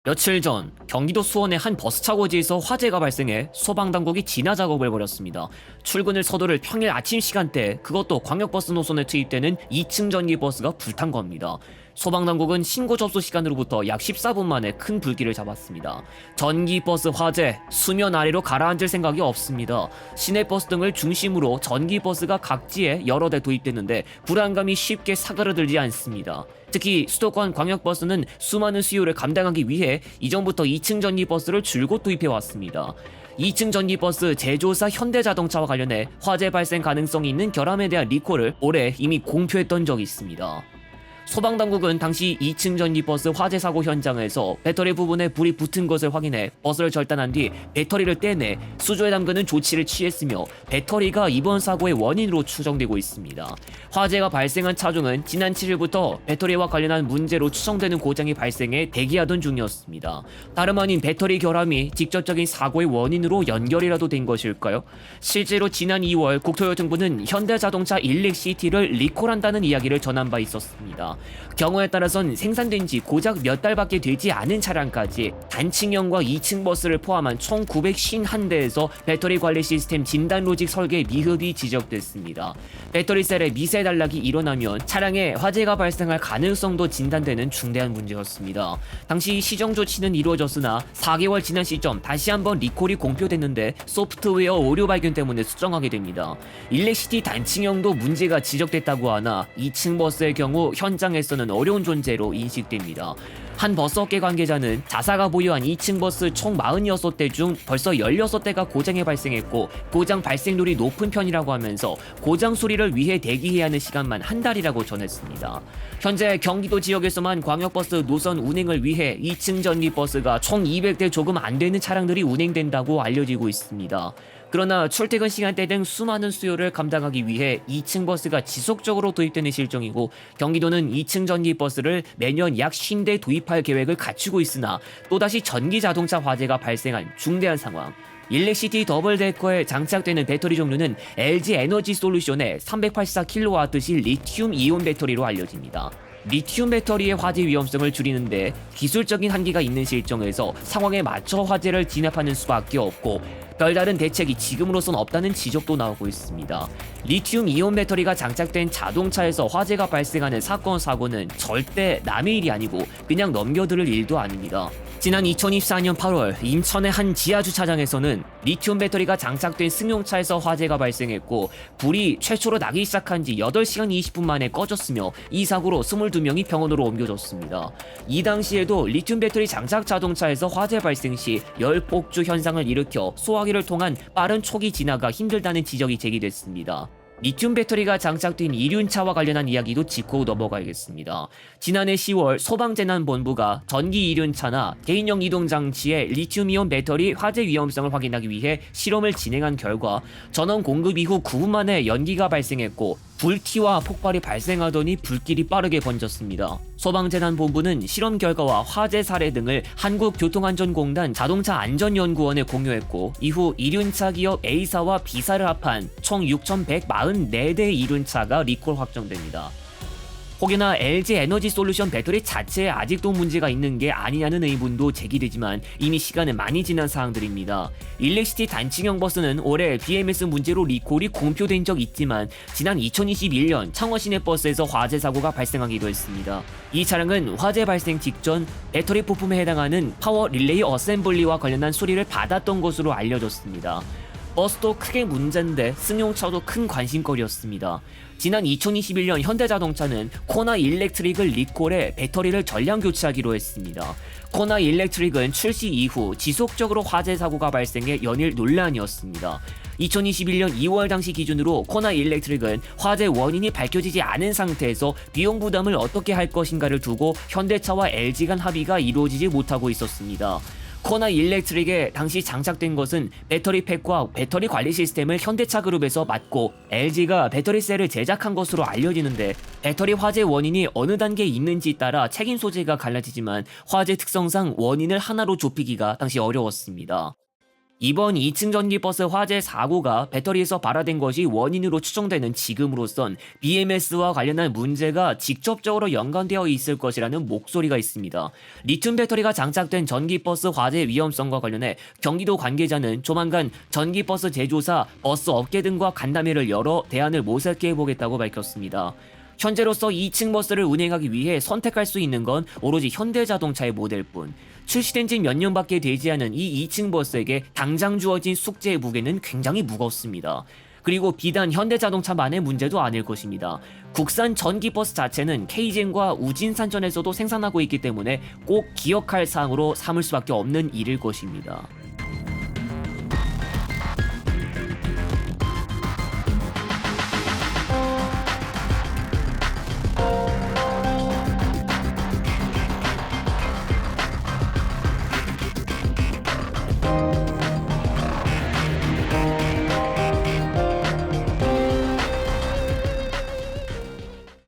며칠 전 경기도 수원의 한 버스 차고지에서 화재가 발생해 소방당국이 진화 작업을 벌였습니다. 출근을 서두를 평일 아침 시간대, 그것도 광역버스 노선에 투입되는 2층 전기버스가 불탄 겁니다. 소방당국은 신고 접수 시간으로부터 약 14분 만에 큰 불길을 잡았습니다. 전기버스 화재, 수면 아래로 가라앉을 생각이 없습니다. 시내버스 등을 중심으로 전기버스가 각지에 여러 대 도입됐는데 불안감이 쉽게 사그라들지 않습니다. 특히 수도권 광역버스는 수많은 수요를 감당하기 위해 이전부터 2층 전기버스를 줄곧 도입해왔습니다. 2층 전기버스 제조사 현대자동차와 관련해 화재 발생 가능성이 있는 결함에 대한 리콜을 올해 이미 공표했던 적이 있습니다. 소방당국은 당시 2층 전기버스 화재 사고 현장에서 배터리 부분에 불이 붙은 것을 확인해 버스를 절단한 뒤 배터리를 떼내 수조에 담그는 조치를 취했으며 배터리가 이번 사고의 원인으로 추정되고 있습니다. 화재가 발생한 차종은 지난 7일부터 배터리와 관련한 문제로 추정되는 고장이 발생해 대기하던 중이었습니다. 다름 아닌 배터리 결함이 직접적인 사고의 원인으로 연결이라도 된 것일까요? 실제로 지난 2월 국토교통부는 현대자동차 일렉시티를 리콜한다는 이야기를 전한 바 있었습니다. 경우에 따라선 생산된 지 고작 몇 달밖에 되지 않은 차량까지 단층형과 2층 버스를 포함한 총 951대에서 배터리 관리 시스템 진단 로직 설계 미흡이 지적됐습니다. 배터리 셀에 미세 단락이 일어나면 차량에 화재가 발생할 가능성도 진단되는 중대한 문제였습니다. 당시 시정 조치는 이루어졌으나 4개월 지난 시점 다시 한번 리콜이 공표됐는데 소프트웨어 오류 발견 때문에 수정하게 됩니다. 일렉시티 단층형도 문제가 지적됐다고 하나 2층 버스의 경우 현장에서는 어려운 존재로 인식됩니다. 한 버스업계 관계자는 자사가 보유한 2층 버스 총 46대 중 벌써 16대가 고장이 발생했고 고장 발생률이 높은 편이라고 하면서 고장 수리를 위해 대기해야 하는 시간만 한 달이라고 전했습니다. 현재 경기도 지역에서만 광역버스 노선 운행을 위해 2층 전기버스가 총 200대 조금 안 되는 차량들이 운행된다고 알려지고 있습니다. 그러나 출퇴근 시간대 등 수많은 수요를 감당하기 위해 2층 버스가 지속적으로 도입되는 실정이고 경기도는 2층 전기버스를 매년 약 50대 도입할 계획을 갖추고 있으나 또다시 전기자동차 화재가 발생한 중대한 상황. 일렉시티 더블데커에 장착되는 배터리 종류는 LG 에너지 솔루션의 384kWh실 리튬 이온 배터리로 알려집니다. 리튬 배터리의 화재 위험성을 줄이는데 기술적인 한계가 있는 실정에서 상황에 맞춰 화재를 진압하는 수밖에 없고 별다른 대책이 지금으로선 없다는 지적도 나오고 있습니다. 리튬 이온 배터리가 장착된 자동차에서 화재가 발생하는 사건 사고는 절대 남의 일이 아니고 그냥 넘겨들을 일도 아닙니다. 지난 2024년 8월 인천의 한 지하주차장에서는 리튬 배터리가 장착된 승용차에서 화재가 발생했고 불이 최초로 나기 시작한 지 8시간 20분 만에 꺼졌으며 이 사고로 22명이 병원으로 옮겨졌습니다. 이 당시에도 리튬 배터리 장착 자동차에서 화재 발생 시 열폭주 현상을 일으켜 소화기를 통한 빠른 초기 진화가 힘들다는 지적이 제기됐습니다. 리튬 배터리가 장착된 이륜차와 관련한 이야기도 짚고 넘어가야겠습니다. 지난해 10월 소방재난본부가 전기 이륜차나 개인용 이동장치의 리튬이온 배터리 화재 위험성을 확인하기 위해 실험을 진행한 결과 전원 공급 이후 9분 만에 연기가 발생했고 불티와 폭발이 발생하더니 불길이 빠르게 번졌습니다. 소방재난본부는 실험 결과와 화재 사례 등을 한국교통안전공단 자동차안전연구원에 공유했고 이후 이륜차 기업 A사와 B사를 합한 총 6,144대의 이륜차가 리콜 확정됩니다. 혹여나 LG 에너지 솔루션 배터리 자체에 아직도 문제가 있는 게 아니냐는 의문도 제기되지만 이미 시간은 많이 지난 사항들입니다. 일렉시티 단층형 버스는 올해 BMS 문제로 리콜이 공표된 적 있지만 지난 2021년 창원 시내버스에서 화재 사고가 발생하기도 했습니다. 이 차량은 화재 발생 직전 배터리 부품에 해당하는 파워 릴레이 어셈블리와 관련한 수리를 받았던 것으로 알려졌습니다. 버스도 크게 문제인데 승용차도 큰 관심거리였습니다. 지난 2021년 현대자동차는 코나 일렉트릭을 리콜해 배터리를 전량 교체하기로 했습니다. 코나 일렉트릭은 출시 이후 지속적으로 화재 사고가 발생해 연일 논란이었습니다. 2021년 2월 당시 기준으로 코나 일렉트릭은 화재 원인이 밝혀지지 않은 상태에서 비용 부담을 어떻게 할 것인가를 두고 현대차와 LG 간 합의가 이루어지지 못하고 있었습니다. 코나 일렉트릭에 당시 장착된 것은 배터리 팩과 배터리 관리 시스템을 현대차 그룹에서 맡고 LG가 배터리 셀을 제작한 것으로 알려지는데 배터리 화재 원인이 어느 단계에 있는지 따라 책임 소재가 갈라지지만 화재 특성상 원인을 하나로 좁히기가 당시 어려웠습니다. 이번 2층 전기버스 화재 사고가 배터리에서 발화된 것이 원인으로 추정되는 지금으로선 BMS와 관련한 문제가 직접적으로 연관되어 있을 것이라는 목소리가 있습니다. 리튬 배터리가 장착된 전기버스 화재 위험성과 관련해 경기도 관계자는 조만간 전기버스 제조사, 버스 업계 등과 간담회를 열어 대안을 모색해 보겠다고 밝혔습니다. 현재로서 2층 버스를 운행하기 위해 선택할 수 있는 건 오로지 현대자동차의 모델뿐. 출시된 지 몇 년밖에 되지 않은 이 2층 버스에게 당장 주어진 숙제의 무게는 굉장히 무겁습니다. 그리고 비단 현대자동차만의 문제도 아닐 것입니다. 국산 전기버스 자체는 KGM과 우진산전에서도 생산하고 있기 때문에 꼭 기억할 사항으로 삼을 수밖에 없는 일일 것입니다.